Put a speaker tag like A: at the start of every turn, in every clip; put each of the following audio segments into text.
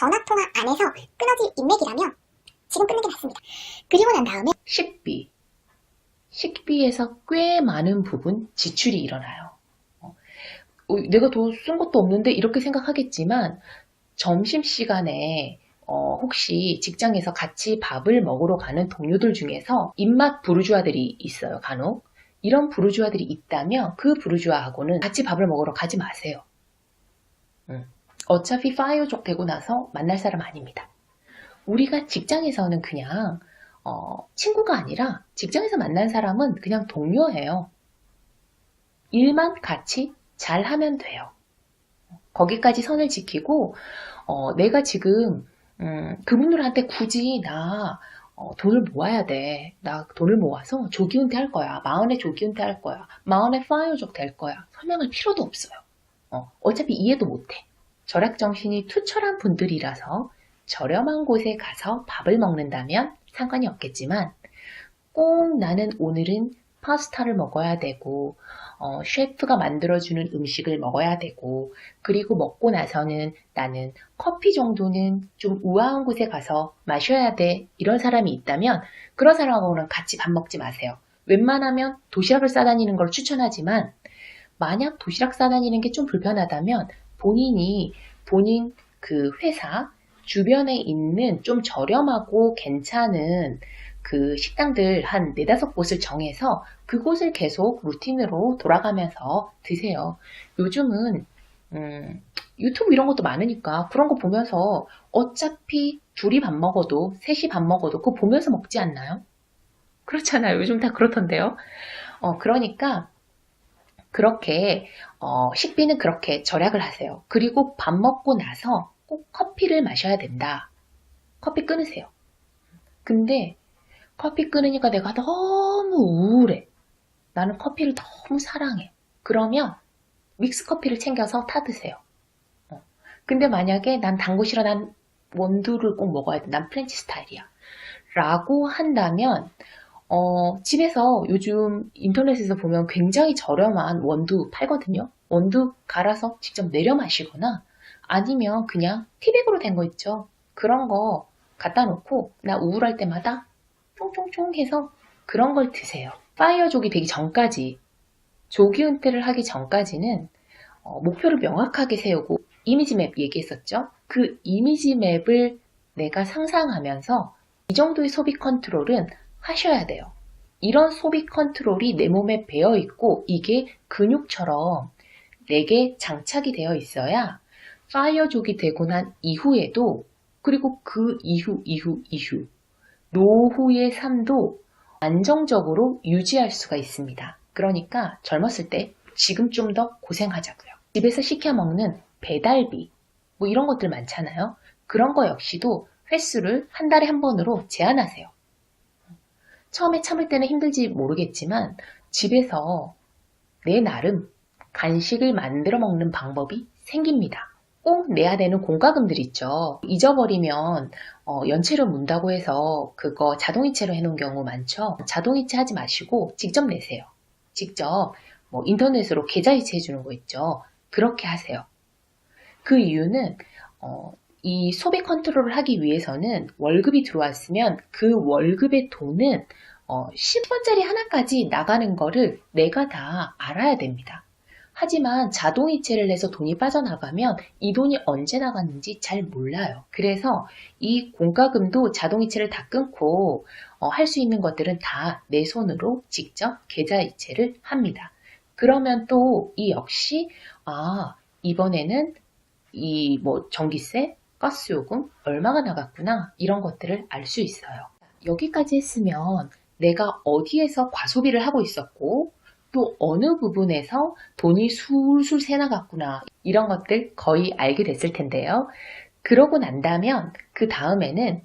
A: 전화통화 안에서 끊어질 인맥이라면 지금 끊는 게 맞습니다. 그리고 난 다음에
B: 식비. 식비에서 꽤 많은 부분 지출이 일어나요. 내가 돈 쓴 것도 없는데 이렇게 생각하겠지만 점심시간에 혹시 직장에서 같이 밥을 먹으러 가는 동료들 중에서 입맛 부르주아들이 있어요, 간혹. 이런 부르주아들이 있다면 그 부르주아하고는 같이 밥을 먹으러 가지 마세요. 어차피 파이어족 되고 나서 만날 사람 아닙니다. 우리가 직장에서는 그냥 친구가 아니라 직장에서 만난 사람은 그냥 동료예요. 일만 같이 잘 하면 돼요. 거기까지 선을 지키고 내가 지금 그분들한테 굳이 나 돈을 모아야 돼. 나 돈을 모아서 조기은퇴 할 거야. 마흔에 조기은퇴 할 거야. 마흔에 파이어족 될 거야. 설명할 필요도 없어요. 어차피 이해도 못해. 절약정신이 투철한 분들이라서 저렴한 곳에 가서 밥을 먹는다면 상관이 없겠지만 꼭 나는 오늘은 파스타를 먹어야 되고 셰프가 만들어주는 음식을 먹어야 되고 그리고 먹고 나서는 나는 커피 정도는 좀 우아한 곳에 가서 마셔야 돼 이런 사람이 있다면 그런 사람하고는 같이 밥 먹지 마세요. 웬만하면 도시락을 싸다니는 걸 추천하지만 만약 도시락 싸다니는 게 좀 불편하다면 본인 그 회사 주변에 있는 좀 저렴하고 괜찮은 그 식당들 한 4-5곳을 정해서 그곳을 계속 루틴으로 돌아가면서 드세요. 요즘은 유튜브 이런 것도 많으니까 그런 거 보면서 어차피 둘이 밥 먹어도 셋이 밥 먹어도 그거 보면서 먹지 않나요? 그렇잖아요. 요즘 다 그렇던데요. 그러니까 그렇게 식비는 그렇게 절약을 하세요. 그리고 밥 먹고 나서 꼭 커피를 마셔야 된다. 커피 끊으세요. 근데 커피 끊으니까 내가 너무 우울해. 나는 커피를 너무 사랑해. 그러면 믹스 커피를 챙겨서 타 드세요. 근데 만약에 난 단 거 싫어. 난 원두를 꼭 먹어야 돼. 난 프렌치 스타일이야. 라고 한다면 집에서 요즘 인터넷에서 보면 굉장히 저렴한 원두 팔거든요. 원두 갈아서 직접 내려 마시거나 아니면 그냥 티백으로 된 거 있죠. 그런 거 갖다 놓고 나 우울할 때마다 총총총 해서 그런 걸 드세요. 파이어족이 되기 전까지 조기 은퇴를 하기 전까지는 목표를 명확하게 세우고 이미지 맵 얘기했었죠. 그 이미지 맵을 내가 상상하면서 이 정도의 소비 컨트롤은 하셔야 돼요. 이런 소비 컨트롤이 내 몸에 배어 있고 이게 근육처럼 내게 장착이 되어 있어야 파이어족이 되고 난 이후에도 그리고 그 이후 노후의 삶도 안정적으로 유지할 수가 있습니다. 그러니까 젊었을 때 지금 좀 더 고생하자고요. 집에서 시켜 먹는 배달비 뭐 이런 것들 많잖아요. 그런 거 역시도 횟수를 한 달에 한 번으로 제한하세요. 처음에 참을 때는 힘들지 모르겠지만 집에서 내 나름 간식을 만들어 먹는 방법이 생깁니다. 꼭 내야 되는 공과금들 있죠. 잊어버리면 연체료 문다고 해서 그거 자동이체로 해놓은 경우 많죠. 자동이체 하지 마시고 직접 내세요. 직접 뭐 인터넷으로 계좌이체 해주는 거 있죠. 그렇게 하세요. 그 이유는 이 소비 컨트롤을 하기 위해서는 월급이 들어왔으면 그 월급의 돈은 10원짜리 하나까지 나가는 거를 내가 다 알아야 됩니다. 하지만 자동이체를 내서 돈이 빠져나가면 이 돈이 언제 나갔는지 잘 몰라요. 그래서 이 공과금도 자동이체를 다 끊고 할 수 있는 것들은 다 내 손으로 직접 계좌이체를 합니다. 그러면 또 이 역시 이번에는 이 뭐 전기세, 가스요금 얼마가 나갔구나 이런 것들을 알 수 있어요. 여기까지 했으면 내가 어디에서 과소비를 하고 있었고 또 어느 부분에서 돈이 술술 새나갔구나 이런 것들 거의 알게 됐을 텐데요. 그러고 난다면 그 다음에는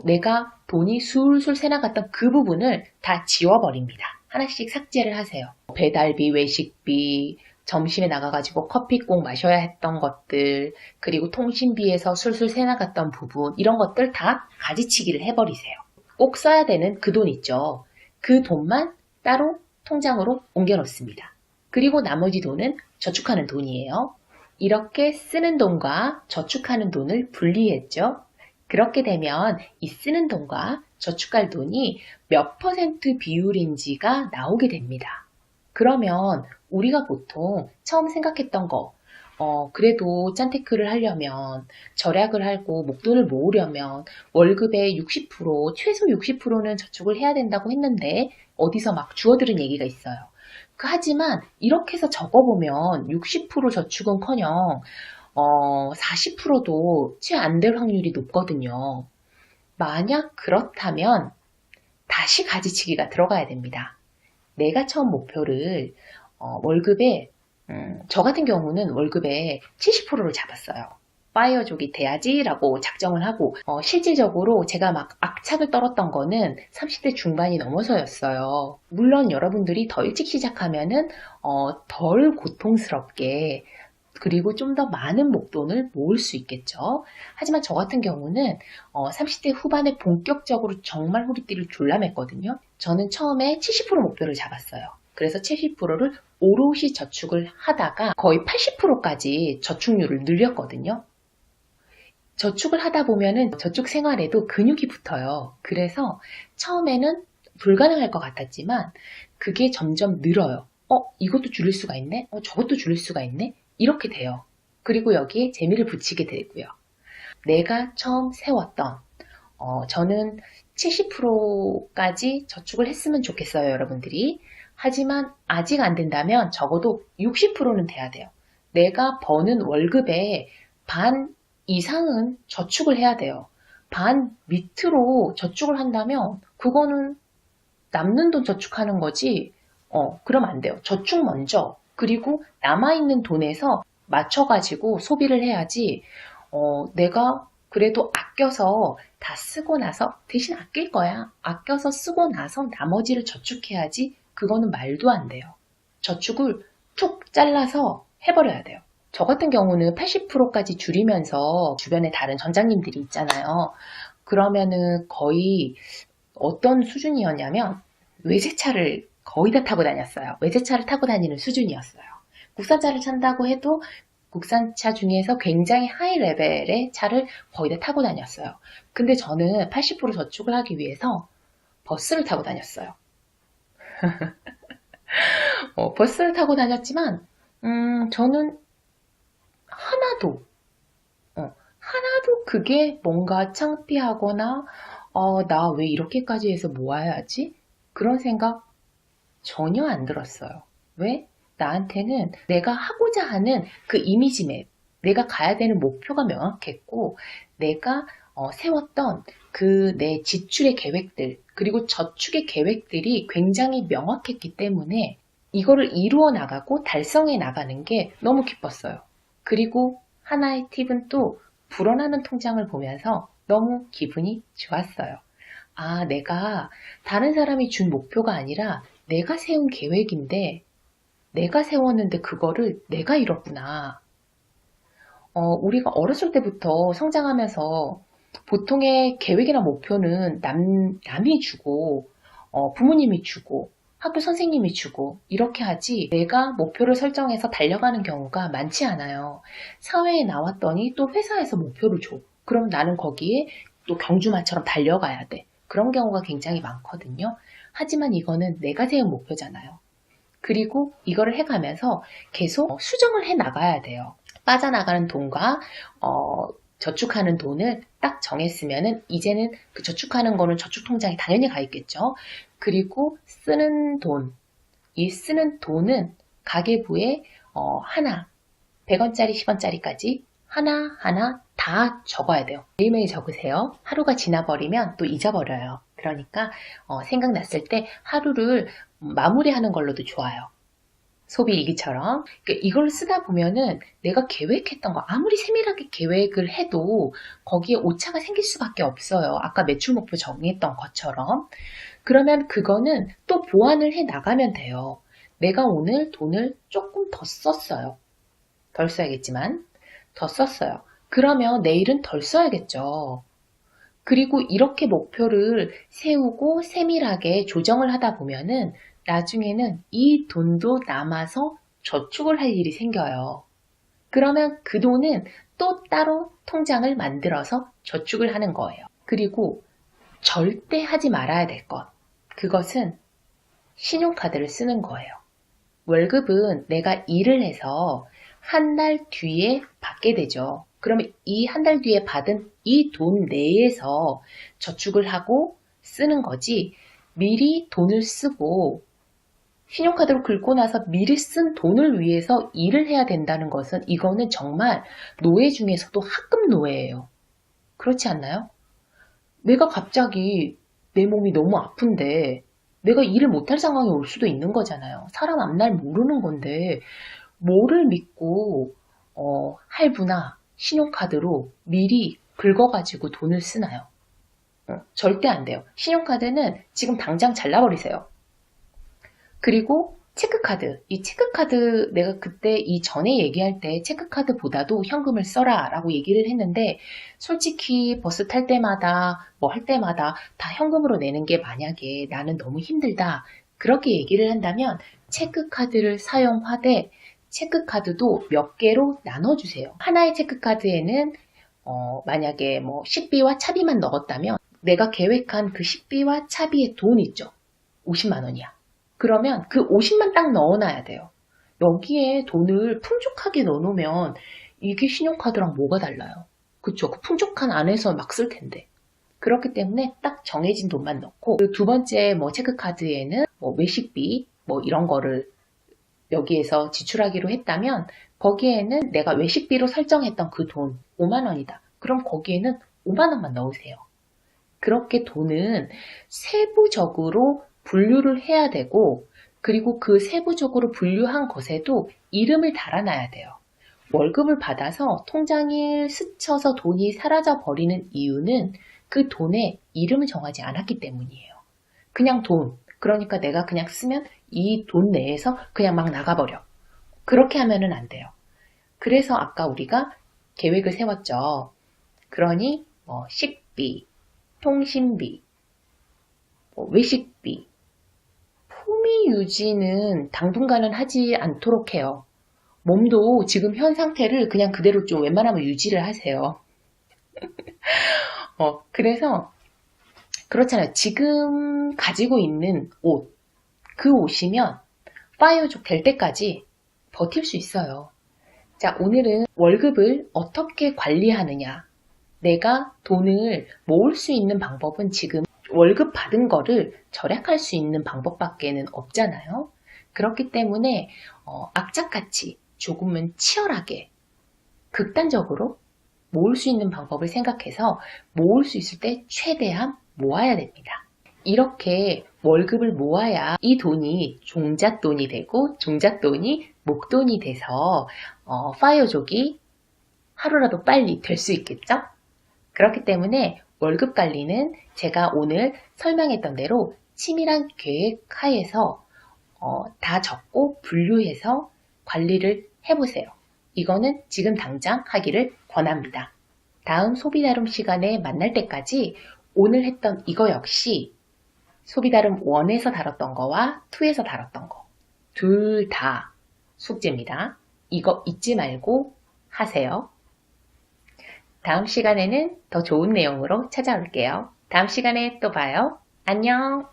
B: 내가 돈이 술술 새나갔던 그 부분을 다 지워버립니다. 하나씩 삭제를 하세요. 배달비, 외식비, 점심에 나가가지고 커피 꼭 마셔야 했던 것들, 그리고 통신비에서 술술 새나갔던 부분 이런 것들 다 가지치기를 해버리세요. 꼭 써야 되는 그 돈 있죠. 그 돈만 따로 통장으로 옮겨 놓습니다. 그리고 나머지 돈은 저축하는 돈이에요. 이렇게 쓰는 돈과 저축하는 돈을 분리했죠. 그렇게 되면 이 쓰는 돈과 저축할 돈이 몇 퍼센트 비율인지가 나오게 됩니다. 그러면 우리가 보통 처음 생각했던 거, 그래도 짠테크를 하려면, 절약을 하고 목돈을 모으려면 월급의 60%, 최소 60%는 저축을 해야 된다고 했는데 어디서 막 주워들은 얘기가 있어요. 하지만 이렇게 해서 적어보면 60% 저축은커녕 40%도 채 안 될 확률이 높거든요. 만약 그렇다면 다시 가지치기가 들어가야 됩니다. 내가 처음 목표를 월급에 저 같은 경우는 월급의 70%를 잡았어요. 파이어족이 돼야지라고 작정을 하고 실질적으로 제가 막 악착을 떨었던 거는 30대 중반이 넘어서였어요. 물론 여러분들이 더 일찍 시작하면은 덜 고통스럽게 그리고 좀 더 많은 목돈을 모을 수 있겠죠. 하지만 저 같은 경우는 30대 후반에 본격적으로 정말 허리띠를 졸라맸거든요. 저는 처음에 70% 목표를 잡았어요. 그래서 70%를 오롯이 저축을 하다가 거의 80%까지 저축률을 늘렸거든요. 저축을 하다 보면은 저축 생활에도 근육이 붙어요. 그래서 처음에는 불가능할 것 같았지만 그게 점점 늘어요. 이것도 줄일 수가 있네? 저것도 줄일 수가 있네? 이렇게 돼요. 그리고 여기에 재미를 붙이게 되고요. 내가 처음 세웠던, 저는 70%까지 저축을 했으면 좋겠어요, 여러분들이. 하지만 아직 안 된다면 적어도 60%는 돼야 돼요. 내가 버는 월급의 반 이상은 저축을 해야 돼요. 반 밑으로 저축을 한다면 그거는 남는 돈 저축하는 거지. 그럼 안 돼요. 저축 먼저. 그리고 남아있는 돈에서 맞춰가지고 소비를 해야지. 내가 그래도 아껴서 다 쓰고 나서 대신 아낄 거야. 아껴서 쓰고 나서 나머지를 저축해야지. 그거는 말도 안 돼요. 저축을 툭 잘라서 해버려야 돼요. 저 같은 경우는 80%까지 줄이면서 주변에 다른 전장님들이 있잖아요. 그러면은 거의 어떤 수준이었냐면 외제차를 거의 다 타고 다녔어요. 외제차를 타고 다니는 수준이었어요. 국산차를 찬다고 해도 국산차 중에서 굉장히 하이 레벨의 차를 거의 다 타고 다녔어요. 근데 저는 80% 저축을 하기 위해서 버스를 타고 다녔어요. 버스를 타고 다녔지만 저는 하나도 하나도 그게 뭔가 창피하거나 나 왜 이렇게까지 해서 모아야지? 그런 생각 전혀 안 들었어요. 왜? 나한테는 내가 하고자 하는 그 이미지맵, 내가 가야 되는 목표가 명확했고, 내가 세웠던 그 내 지출의 계획들, 그리고 저축의 계획들이 굉장히 명확했기 때문에 이거를 이루어 나가고 달성해 나가는 게 너무 기뻤어요. 그리고 하나의 팁은 또 불어나는 통장을 보면서 너무 기분이 좋았어요. 아, 내가 다른 사람이 준 목표가 아니라 내가 세운 계획인데 내가 세웠는데 그거를 내가 이뤘구나. 우리가 어렸을 때부터 성장하면서 보통의 계획이나 목표는 남이 주고 부모님이 주고 학교 선생님이 주고 이렇게 하지 내가 목표를 설정해서 달려가는 경우가 많지 않아요. 사회에 나왔더니 또 회사에서 목표를 줘. 그럼 나는 거기에 또 경주마처럼 달려가야 돼. 그런 경우가 굉장히 많거든요. 하지만 이거는 내가 세운 목표잖아요. 그리고 이거를 해가면서 계속 수정을 해 나가야 돼요. 빠져나가는 돈과 저축하는 돈을 딱 정했으면은 이제는 그 저축하는 거는 저축통장에 당연히 가 있겠죠. 그리고 쓰는 돈, 이 쓰는 돈은 가계부에 하나, 100원짜리, 10원짜리까지 하나하나 다 적어야 돼요. 매일매일 적으세요. 하루가 지나버리면 또 잊어버려요. 그러니까 생각났을 때 하루를 마무리하는 걸로도 좋아요. 소비 일기처럼. 그러니까 이걸 쓰다 보면은 내가 계획했던 거 아무리 세밀하게 계획을 해도 거기에 오차가 생길 수밖에 없어요. 아까 매출 목표 정했던 것처럼. 그러면 그거는 또 보완을 해 나가면 돼요. 내가 오늘 돈을 조금 더 썼어요. 덜 써야겠지만 더 썼어요. 그러면 내일은 덜 써야겠죠. 그리고 이렇게 목표를 세우고 세밀하게 조정을 하다 보면은 나중에는 이 돈도 남아서 저축을 할 일이 생겨요. 그러면 그 돈은 또 따로 통장을 만들어서 저축을 하는 거예요. 그리고 절대 하지 말아야 될 것. 그것은 신용카드를 쓰는 거예요. 월급은 내가 일을 해서 한 달 뒤에 받게 되죠. 그러면 이 한 달 뒤에 받은 이 돈 내에서 저축을 하고 쓰는 거지, 미리 돈을 쓰고 신용카드로 긁고 나서 미리 쓴 돈을 위해서 일을 해야 된다는 것은, 이거는 정말 노예 중에서도 하급 노예예요. 그렇지 않나요? 내가 갑자기 내 몸이 너무 아픈데 내가 일을 못할 상황이 올 수도 있는 거잖아요. 사람 앞날 모르는 건데 뭐를 믿고 할부나 신용카드로 미리 긁어가지고 돈을 쓰나요? 절대 안 돼요. 신용카드는 지금 당장 잘라버리세요. 그리고 체크카드. 이 체크카드, 내가 그때 이전에 얘기할 때 체크카드보다도 현금을 써라 라고 얘기를 했는데, 솔직히 버스 탈 때마다 뭐 할 때마다 다 현금으로 내는 게 만약에 나는 너무 힘들다, 그렇게 얘기를 한다면 체크카드를 사용하되 체크카드도 몇 개로 나눠주세요. 하나의 체크카드에는 만약에 뭐 식비와 차비만 넣었다면 내가 계획한 그 식비와 차비의 돈 있죠. 50만 원이야. 그러면 그 50만 딱 넣어놔야 돼요. 여기에 돈을 풍족하게 넣어놓으면 이게 신용카드랑 뭐가 달라요? 그쵸? 그 풍족한 안에서 막 쓸 텐데. 그렇기 때문에 딱 정해진 돈만 넣고, 그 두 번째 뭐 체크카드에는 뭐 외식비 뭐 이런 거를 여기에서 지출하기로 했다면, 거기에는 내가 외식비로 설정했던 그 돈 5만 원이다. 그럼 거기에는 5만 원만 넣으세요. 그렇게 돈은 세부적으로 분류를 해야 되고, 그리고 그 세부적으로 분류한 것에도 이름을 달아놔야 돼요. 월급을 받아서 통장에 스쳐서 돈이 사라져 버리는 이유는 그 돈에 이름을 정하지 않았기 때문이에요. 그냥 돈. 그러니까 내가 그냥 쓰면 이 돈 내에서 그냥 막 나가버려. 그렇게 하면은 안 돼요. 그래서 아까 우리가 계획을 세웠죠. 그러니 식비, 통신비, 외식비, 품위 유지는 당분간은 하지 않도록 해요. 몸도 지금 현 상태를 그냥 그대로 좀 웬만하면 유지를 하세요. 그래서 그렇잖아요. 지금 가지고 있는 옷, 그 옷이면 파이어족 될 때까지 버틸 수 있어요. 자, 오늘은 월급을 어떻게 관리하느냐. 내가 돈을 모을 수 있는 방법은 지금 월급 받은 거를 절약할 수 있는 방법밖에는 없잖아요. 그렇기 때문에 악착같이 조금은 치열하게 극단적으로 모을 수 있는 방법을 생각해서 모을 수 있을 때 최대한 모아야 됩니다. 이렇게 월급을 모아야 이 돈이 종잣돈이 되고, 종잣돈이 목돈이 돼서 파이어족이 하루라도 빨리 될 수 있겠죠? 그렇기 때문에 월급 관리는 제가 오늘 설명했던 대로 치밀한 계획 하에서 다 적고 분류해서 관리를 해보세요. 이거는 지금 당장 하기를 권합니다. 다음 소비다룸 시간에 만날 때까지 오늘 했던 이거 역시 소비다룸 1에서 다뤘던 거와 2에서 다뤘던 거 둘 다 숙제입니다. 이거 잊지 말고 하세요. 다음 시간에는 더 좋은 내용으로 찾아올게요. 다음 시간에 또 봐요. 안녕!